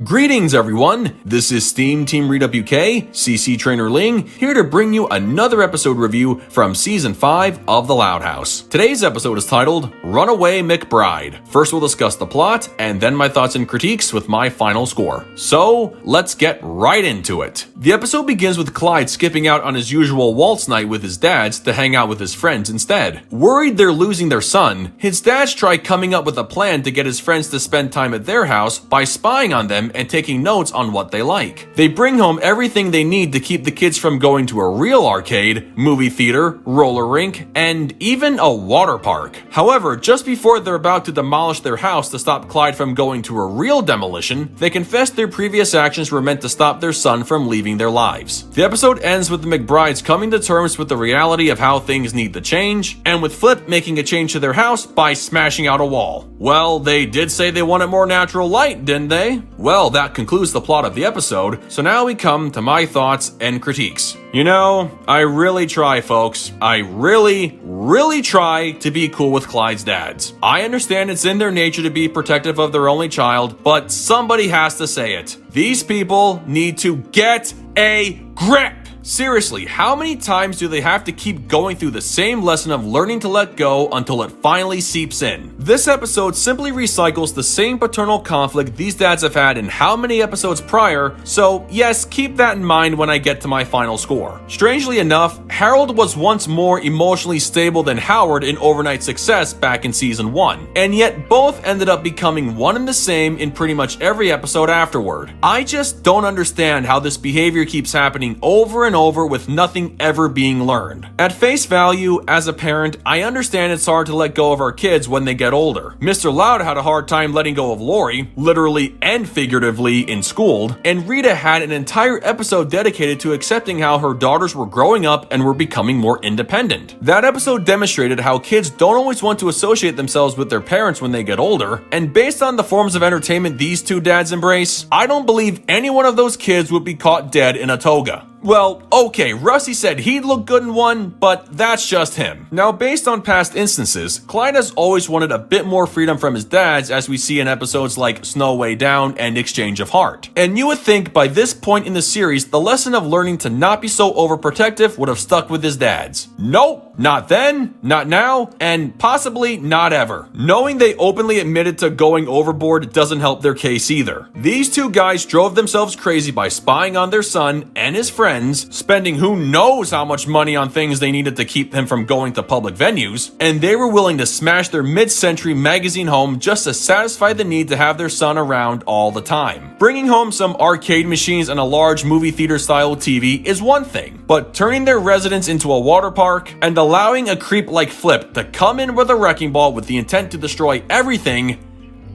Greetings everyone, this is SteamTeamRedubUK, CC Trainor-Ling, here to bring you another episode review from Season 5 of The Loud House. Today's episode is titled Runaway McBride. First we'll discuss the plot, and then my thoughts and critiques with my final score. So, let's get right into it. The episode begins with Clyde skipping out on his usual waltz night with his dads to hang out with his friends instead. Worried they're losing their son, his dads try coming up with a plan to get his friends to spend time at their house by spying on them and taking notes on what they like. They bring home everything they need to keep the kids from going to a real arcade, movie theater, roller rink, and even a water park. However, just before they're about to demolish their house to stop Clyde from going to a real demolition, they confess their previous actions were meant to stop their son from leaving their lives. The episode ends with the McBrides coming to terms with the reality of how things need to change, and with Flip making a change to their house by smashing out a wall. Well, they did say they wanted more natural light, didn't they? Well, that concludes the plot of the episode, so now we come to my thoughts and critiques. You know, I really try, folks. I really try to be cool with Clyde's dads. I understand it's in their nature to be protective of their only child, but somebody has to say it. These people need to get a grip! Seriously, how many times do they have to keep going through the same lesson of learning to let go until it finally seeps in? This episode simply recycles the same paternal conflict these dads have had in how many episodes prior, so yes, keep that in mind when I get to my final score. Strangely enough, Harold was once more emotionally stable than Howard in Overnight Success back in Season 1, and yet both ended up becoming one and the same in pretty much every episode afterward. I just don't understand how this behavior keeps happening over and over with nothing ever being learned. At face value, as a parent, I understand it's hard to let go of our kids when they get older. Mr. Loud had a hard time letting go of Lori, literally and figuratively in school, and Rita had an entire episode dedicated to accepting how her daughters were growing up and were becoming more independent. That episode demonstrated how kids don't always want to associate themselves with their parents when they get older, and based on the forms of entertainment these two dads embrace, I don't believe any one of those kids would be caught dead in a toga. Well, okay, Rusty said he'd look good in one, but that's just him. Now, based on past instances, Clyde has always wanted a bit more freedom from his dads, as we see in episodes like Snow Way Down and Exchange of Heart. And you would think by this point in the series, the lesson of learning to not be so overprotective would have stuck with his dads. Nope, not then, not now, and possibly not ever. Knowing they openly admitted to going overboard doesn't help their case either. These two guys drove themselves crazy by spying on their son and his friends, spending who knows how much money on things they needed to keep him from going to public venues, and they were willing to smash their mid-century magazine home just to satisfy the need to have their son around all the time. Bringing home some arcade machines and a large movie theater style TV is one thing, but turning their residence into a water park and allowing a creep like Flip to come in with a wrecking ball with the intent to destroy everything,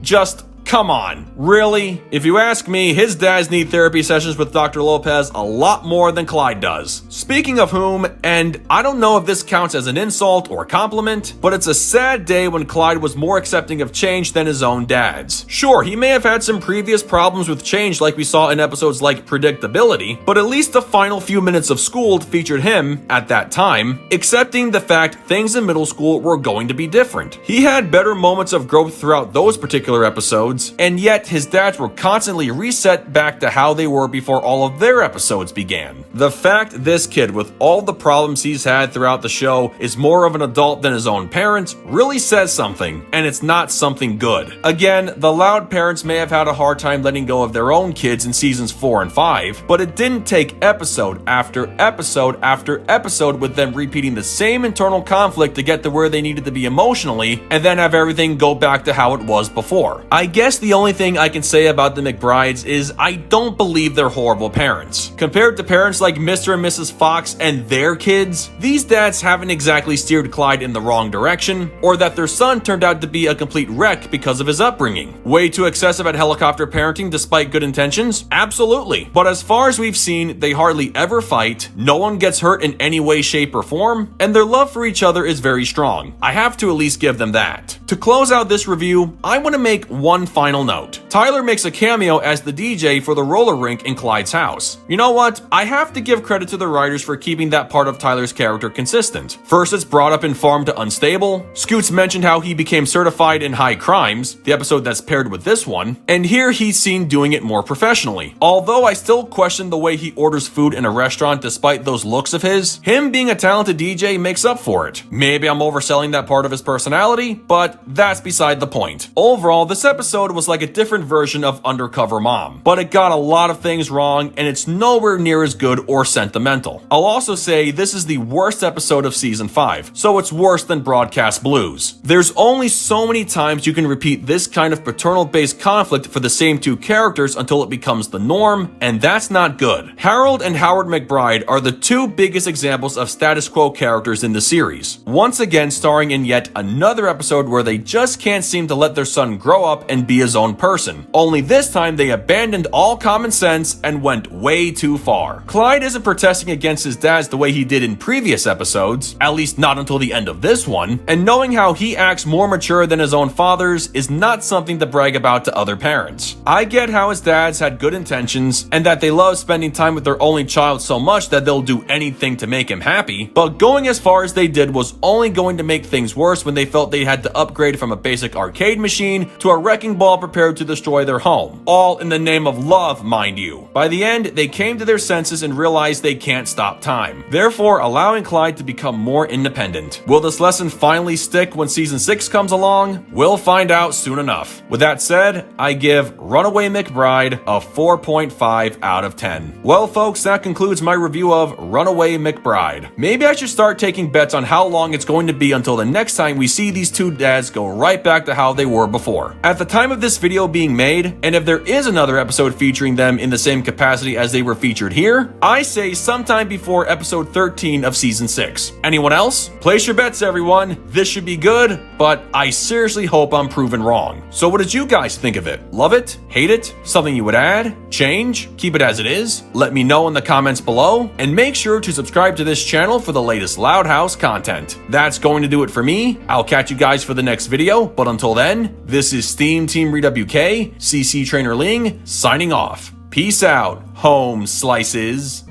just come on, really? If you ask me, his dads need therapy sessions with Dr. Lopez a lot more than Clyde does. Speaking of whom, and I don't know if this counts as an insult or compliment, but it's a sad day when Clyde was more accepting of change than his own dads. Sure, he may have had some previous problems with change like we saw in episodes like Predictability, but at least the final few minutes of school featured him, at that time, accepting the fact things in middle school were going to be different. He had better moments of growth throughout those particular episodes, and yet his dads were constantly reset back to how they were before all of their episodes began. The fact this kid, with all the problems he's had throughout the show, is more of an adult than his own parents really says something, and it's not something good. Again, the Loud parents may have had a hard time letting go of their own kids in seasons 4 and 5, but it didn't take episode after episode after episode with them repeating the same internal conflict to get to where they needed to be emotionally, and then have everything go back to how it was before. I guess the only thing I can say about the McBrides is I don't believe they're horrible parents. Compared to parents like Mr. and Mrs. Fox and their kids, these dads haven't exactly steered Clyde in the wrong direction, or that their son turned out to be a complete wreck because of his upbringing. Way too excessive at helicopter parenting despite good intentions? Absolutely. But as far as we've seen, they hardly ever fight, no one gets hurt in any way, shape, or form, and their love for each other is very strong. I have to at least give them that. To close out this review, I want to make one final note. Tyler makes a cameo as the DJ for the roller rink in Clyde's house. You know what? I have to give credit to the writers for keeping that part of Tyler's character consistent. First, it's brought up in Farm to Unstable. Scoots mentioned how he became certified in high crimes, the episode that's paired with this one, and here he's seen doing it more professionally. Although I still question the way he orders food in a restaurant despite those looks of his, him being a talented DJ makes up for it. Maybe I'm overselling that part of his personality, but that's beside the point. Overall, this episode was like a different version of Undercover Mom, but it got a lot of things wrong and it's nowhere near as good or sentimental. I'll also say this is the worst episode of season 5, so it's worse than Broadcast Blues. There's only so many times you can repeat this kind of paternal-based conflict for the same two characters until it becomes the norm, and that's not good. Harold and Howard McBride are the two biggest examples of status quo characters in the series, once again starring in yet another episode where they just can't seem to let their son grow up and be his own person. Only this time they abandoned all common sense and went way too far. Clyde isn't protesting against his dads the way he did in previous episodes, at least not until the end of this one, and knowing how he acts more mature than his own father's is not something to brag about to other parents. I get how his dads had good intentions and that they love spending time with their only child so much that they'll do anything to make him happy, but going as far as they did was only going to make things worse when they felt they had to upgrade from a basic arcade machine to a wrecking ball prepared to destroy their home. All in the name of love, mind you. By the end, they came to their senses and realized they can't stop time, therefore allowing Clyde to become more independent. Will this lesson finally stick when season 6 comes along? We'll find out soon enough. With that said, I give Runaway McBride a 4.5 out of 10. Well folks, that concludes my review of Runaway McBride. Maybe I should start taking bets on how long it's going to be until the next time we see these two dads go right back to how they were before. At the time of this video being made, and if there is another episode featuring them in the same capacity as they were featured here, I say sometime before episode 13 of season 6. Anyone else? Place your bets, everyone. This should be good, but I seriously hope I'm proven wrong. So what did you guys think of it? Love it? Hate it? Something you would add? Change? Keep it as it is? Let me know in the comments below, and make sure to subscribe to this channel for the latest Loud House content. That's going to do it for me. I'll catch you guys for the next video, but until then, this is SteamTeamRedubUK, CC Trainor-Ling, signing off. Peace out, home slices.